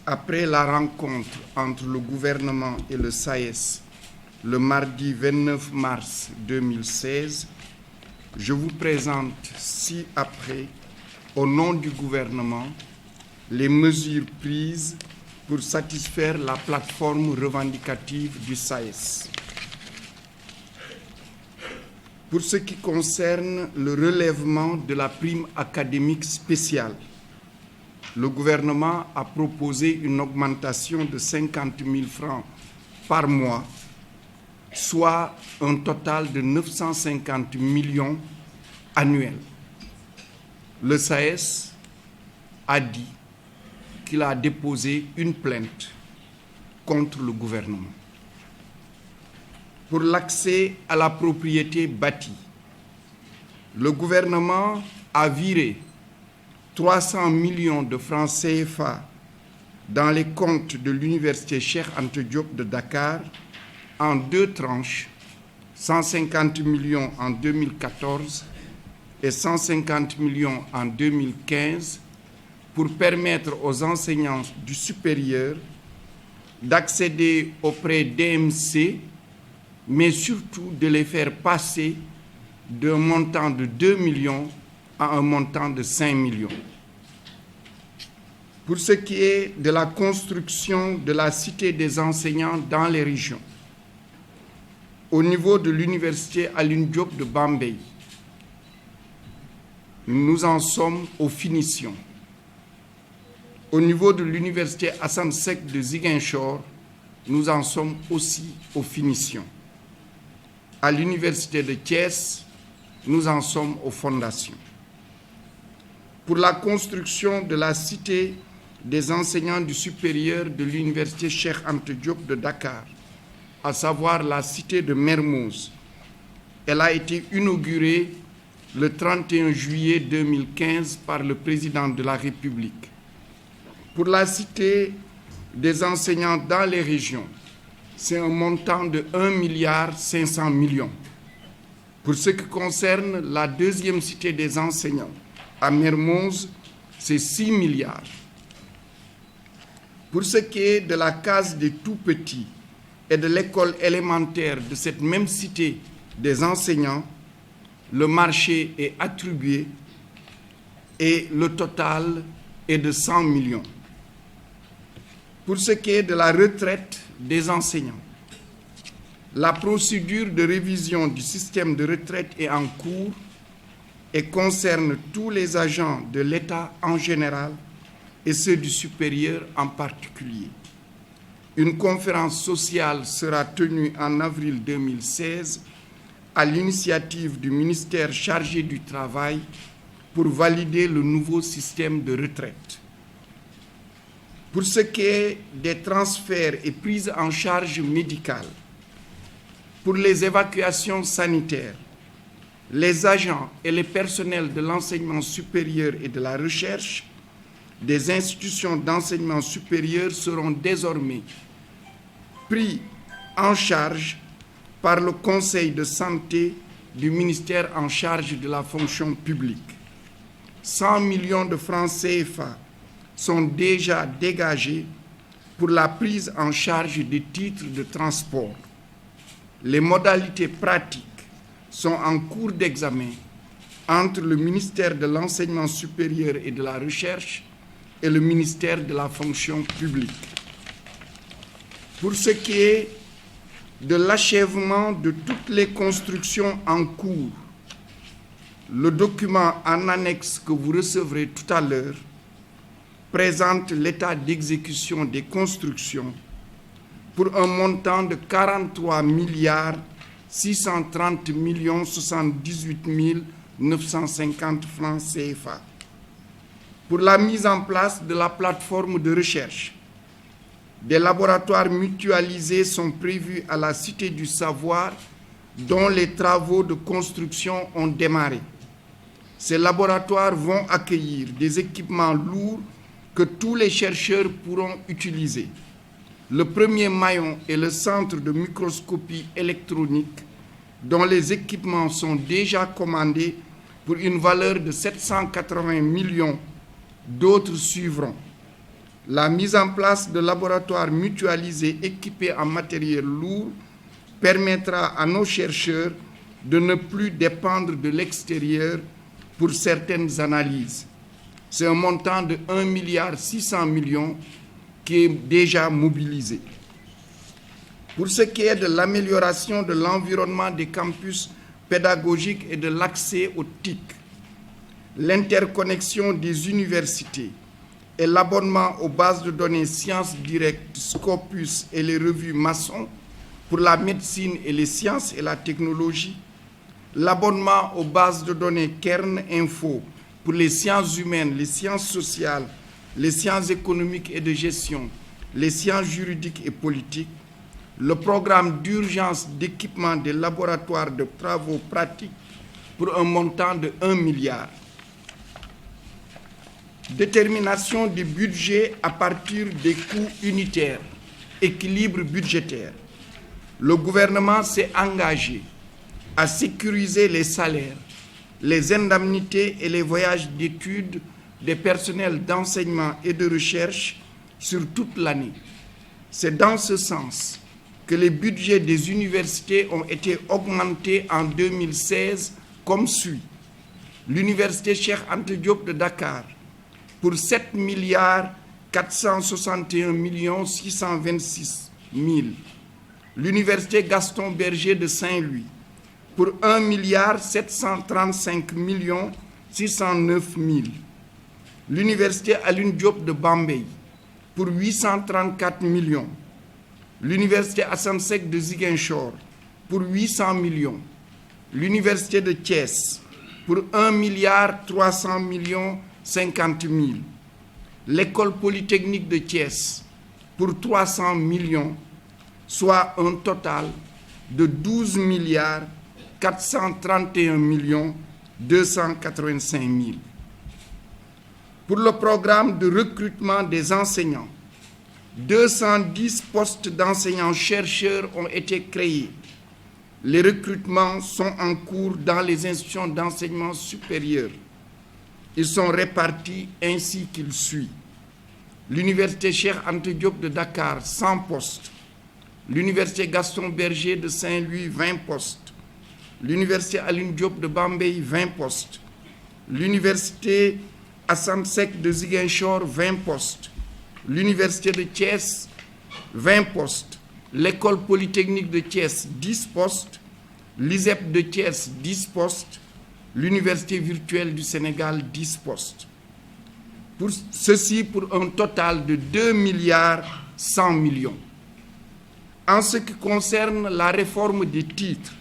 après la rencontre entre le gouvernement et le SAES le mardi 29 mars 2016, je vous présente ci-après, au nom du gouvernement, les mesures prises pour satisfaire la plateforme revendicative du SAES. Pour ce qui concerne le relèvement de la prime académique spéciale, le gouvernement a proposé une augmentation de 50 000 francs par mois, soit un total de 950 millions annuels. Le SAES a dit qu'il a déposé une plainte contre le gouvernement. Pour l'accès à la propriété bâtie, le gouvernement a viré 300 millions de francs CFA dans les comptes de l'université Cheikh Anta Diop de Dakar en 2 tranches, 150 millions en 2014 et 150 millions en 2015, pour permettre aux enseignants du supérieur d'accéder aux prêts DMC, mais surtout de les faire passer d'un montant de 2 millions à un montant de 5 millions. Pour ce qui est de la construction de la cité des enseignants dans les régions, au niveau de l'université Alioune Diop de Bambey, nous en sommes aux finitions. Au niveau de l'université Assane Seck de Ziguinchor, nous en sommes aussi aux finitions. À l'université de Thiès, nous en sommes aux fondations. Pour la construction de la cité des enseignants du supérieur de l'université Cheikh Anta Diop de Dakar, à savoir la cité de Mermoz, elle a été inaugurée le 31 juillet 2015 par le président de la République. Pour la cité des enseignants dans les régions, c'est un montant de 1,5 milliard. Pour ce qui concerne la deuxième cité des enseignants, à Mermoz, c'est 6 milliards. Pour ce qui est de la case des tout-petits et de l'école élémentaire de cette même cité des enseignants, le marché est attribué et le total est de 100 millions. Pour ce qui est de la retraite des enseignants, la procédure de révision du système de retraite est en cours et concerne tous les agents de l'État en général et ceux du supérieur en particulier. Une conférence sociale sera tenue en avril 2016 à l'initiative du ministère chargé du Travail pour valider le nouveau système de retraite. Pour ce qui est des transferts et prises en charge médicales, pour les évacuations sanitaires, les agents et les personnels de l'enseignement supérieur et de la recherche des institutions d'enseignement supérieur seront désormais pris en charge par le Conseil de santé du ministère en charge de la fonction publique. 100 millions de francs CFA sont déjà dégagés pour la prise en charge des titres de transport. Les modalités pratiques sont en cours d'examen entre le ministère de l'Enseignement supérieur et de la Recherche et le ministère de la Fonction publique. Pour ce qui est de l'achèvement de toutes les constructions en cours, le document en annexe que vous recevrez tout à l'heure présente l'état d'exécution des constructions pour un montant de 43 630 78 950 francs CFA. Pour la mise en place de la plateforme de recherche, des laboratoires mutualisés sont prévus à la Cité du Savoir, dont les travaux de construction ont démarré. Ces laboratoires vont accueillir des équipements lourds que tous les chercheurs pourront utiliser. Le premier maillon est le centre de microscopie électronique, dont les équipements sont déjà commandés pour une valeur de 780 millions. D'autres suivront. La mise en place de laboratoires mutualisés équipés en matériel lourd permettra à nos chercheurs de ne plus dépendre de l'extérieur pour certaines analyses. C'est un montant de 1,6 milliard qui est déjà mobilisé. Pour ce qui est de l'amélioration de l'environnement des campus pédagogiques et de l'accès aux TIC, l'interconnexion des universités et l'abonnement aux bases de données Sciences Directes, Scopus et les revues Masson pour la médecine et les sciences et la technologie, l'abonnement aux bases de données Kern Info pour les sciences humaines, les sciences sociales, les sciences économiques et de gestion, les sciences juridiques et politiques, le programme d'urgence d'équipement des laboratoires de travaux pratiques pour un montant de 1 milliard. Détermination du budget à partir des coûts unitaires, équilibre budgétaire. Le gouvernement s'est engagé à sécuriser les salaires, les indemnités et les voyages d'études des personnels d'enseignement et de recherche sur toute l'année. C'est dans ce sens que les budgets des universités ont été augmentés en 2016 comme suit. L'université Cheikh Anta Diop de Dakar pour 7 461 626 000. L'université Gaston Berger de Saint-Louis pour 1 735 609 000. L'université Alioune Diop de Bambey pour 834 millions. L'université Assane Seck de Ziguinchor pour 800 millions. L'université de Thiès pour 1 300 50 000. L'école polytechnique de Thiès pour 300 millions, soit un total de 12 431 285 000. Pour le programme de recrutement des enseignants, 210 postes d'enseignants-chercheurs ont été créés. Les recrutements sont en cours dans les institutions d'enseignement supérieur. Ils sont répartis ainsi qu'il suit. L'université Cheikh Anta Diop de Dakar, 100 postes. L'université Gaston Berger de Saint-Louis, 20 postes. L'université Alioune Diop de Bambey, 20 postes. L'université Assane Seck de Ziguinchor, 20 postes. L'université de Thiès, 20 postes. L'école polytechnique de Thiès, 10 postes. L'ISEP de Thiès, 10 postes. L'université virtuelle du Sénégal, 10 postes. Ceci pour un total de 2 100 millions. En ce qui concerne la réforme des titres,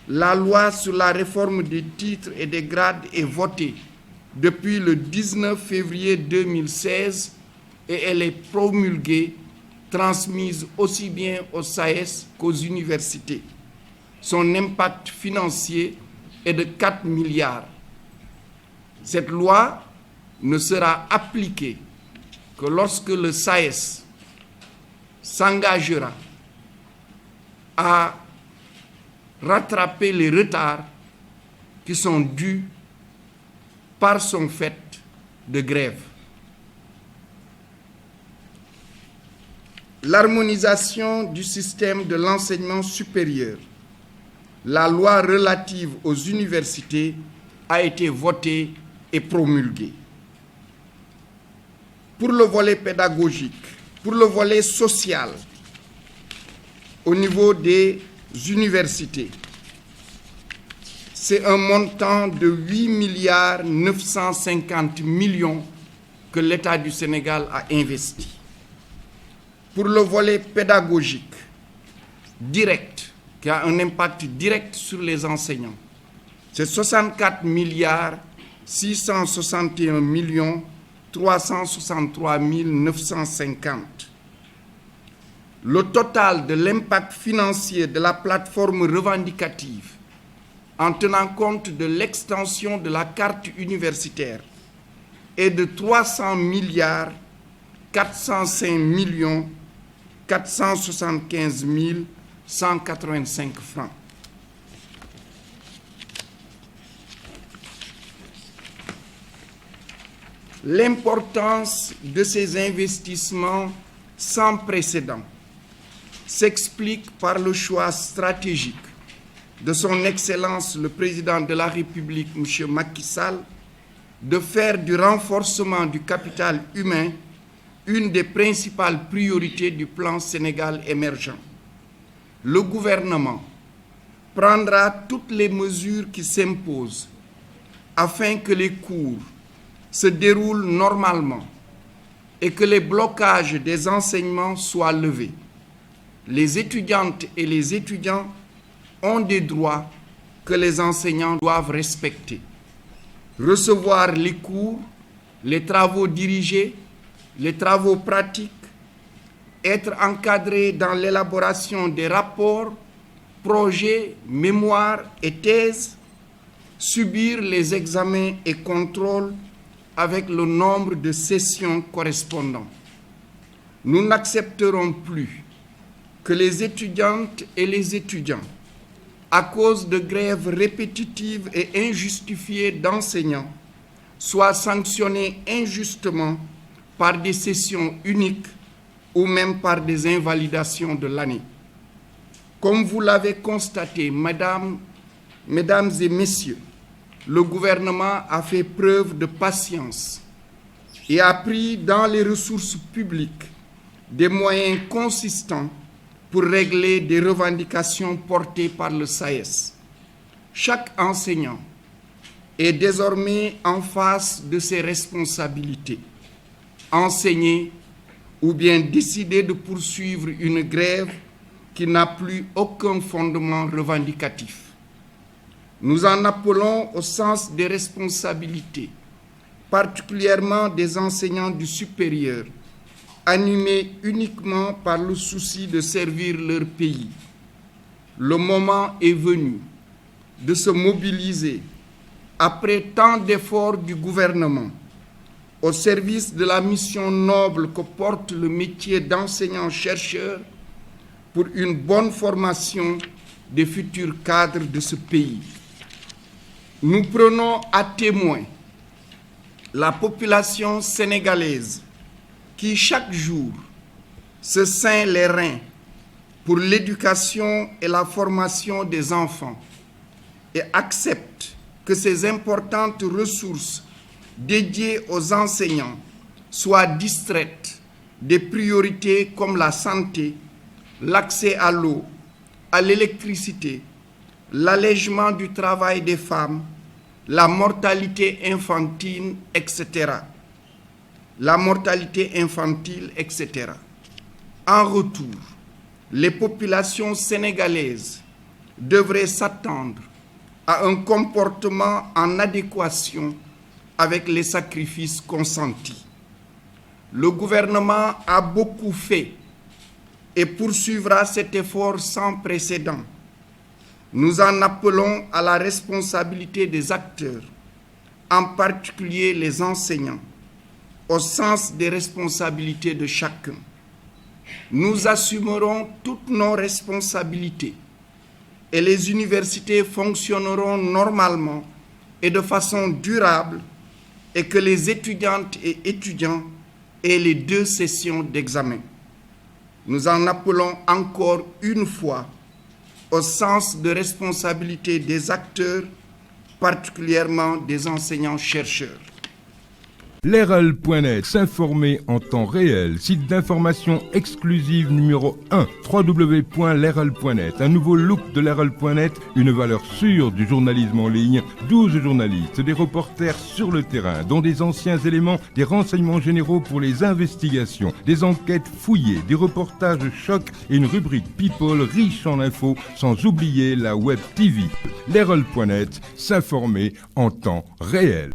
la loi sur la réforme des titres et des grades est votée depuis le 19 février 2016 et elle est promulguée, transmise aussi bien aux SAES qu'aux universités. Son impact financier est de 4 milliards. Cette loi ne sera appliquée que lorsque le SAES s'engagera à rattraper les retards qui sont dus par son fait de grève. L'harmonisation du système de l'enseignement supérieur, la loi relative aux universités a été votée et promulguée. Pour le volet pédagogique, pour le volet social, au niveau des universités, c'est un montant de 8 950 millions que l'État du Sénégal a investi. Pour le volet pédagogique, direct, qui a un impact direct sur les enseignants, c'est 64 661 363 950. Le total de l'impact financier de la plateforme revendicative, en tenant compte de l'extension de la carte universitaire, est de 300 405 475 185 francs. L'importance de ces investissements sans précédent s'explique par le choix stratégique de son Excellence le Président de la République, M. Macky Sall, de faire du renforcement du capital humain une des principales priorités du plan Sénégal émergent. Le gouvernement prendra toutes les mesures qui s'imposent afin que les cours se déroulent normalement et que les blocages des enseignements soient levés. Les étudiantes et les étudiants ont des droits que les enseignants doivent respecter. Recevoir les cours, les travaux dirigés, les travaux pratiques, être encadré dans l'élaboration des rapports, projets, mémoires et thèses, subir les examens et contrôles avec le nombre de sessions correspondant. Nous n'accepterons plus que les étudiantes et les étudiants, à cause de grèves répétitives et injustifiées d'enseignants, soient sanctionnés injustement par des sessions uniques ou même par des invalidations de l'année. Comme vous l'avez constaté, mesdames et messieurs, le gouvernement a fait preuve de patience et a pris dans les ressources publiques des moyens consistants pour régler des revendications portées par le SAES. Chaque enseignant est désormais en face de ses responsabilités. Enseigner ou bien décider de poursuivre une grève qui n'a plus aucun fondement revendicatif. Nous en appelons au sens des responsabilités, particulièrement des enseignants du supérieur, animés uniquement par le souci de servir leur pays. Le moment est venu de se mobiliser, après tant d'efforts du gouvernement, au service de la mission noble que porte le métier d'enseignant-chercheur pour une bonne formation des futurs cadres de ce pays. Nous prenons à témoin la population sénégalaise qui chaque jour se ceint les reins pour l'éducation et la formation des enfants et accepte que ces importantes ressources dédiées aux enseignants soient distraites des priorités comme la santé, l'accès à l'eau, à l'électricité, l'allègement du travail des femmes, la mortalité infantile, etc. En retour, les populations sénégalaises devraient s'attendre à un comportement en adéquation avec les sacrifices consentis. Le gouvernement a beaucoup fait et poursuivra cet effort sans précédent. Nous en appelons à la responsabilité des acteurs, en particulier les enseignants, au sens des responsabilités de chacun. Nous assumerons toutes nos responsabilités et les universités fonctionneront normalement et de façon durable et que les étudiantes et étudiants aient les 2 sessions d'examen. Nous en appelons encore une fois au sens de responsabilité des acteurs, particulièrement des enseignants-chercheurs. L'RL.net, s'informer en temps réel, site d'information exclusive numéro 1, www.l'RL.net, un nouveau look de l'RL.net, une valeur sûre du journalisme en ligne, 12 journalistes, des reporters sur le terrain, dont des anciens éléments, des renseignements généraux pour les investigations, des enquêtes fouillées, des reportages chocs et une rubrique People riche en infos, sans oublier la Web TV. L'RL.net, s'informer en temps réel.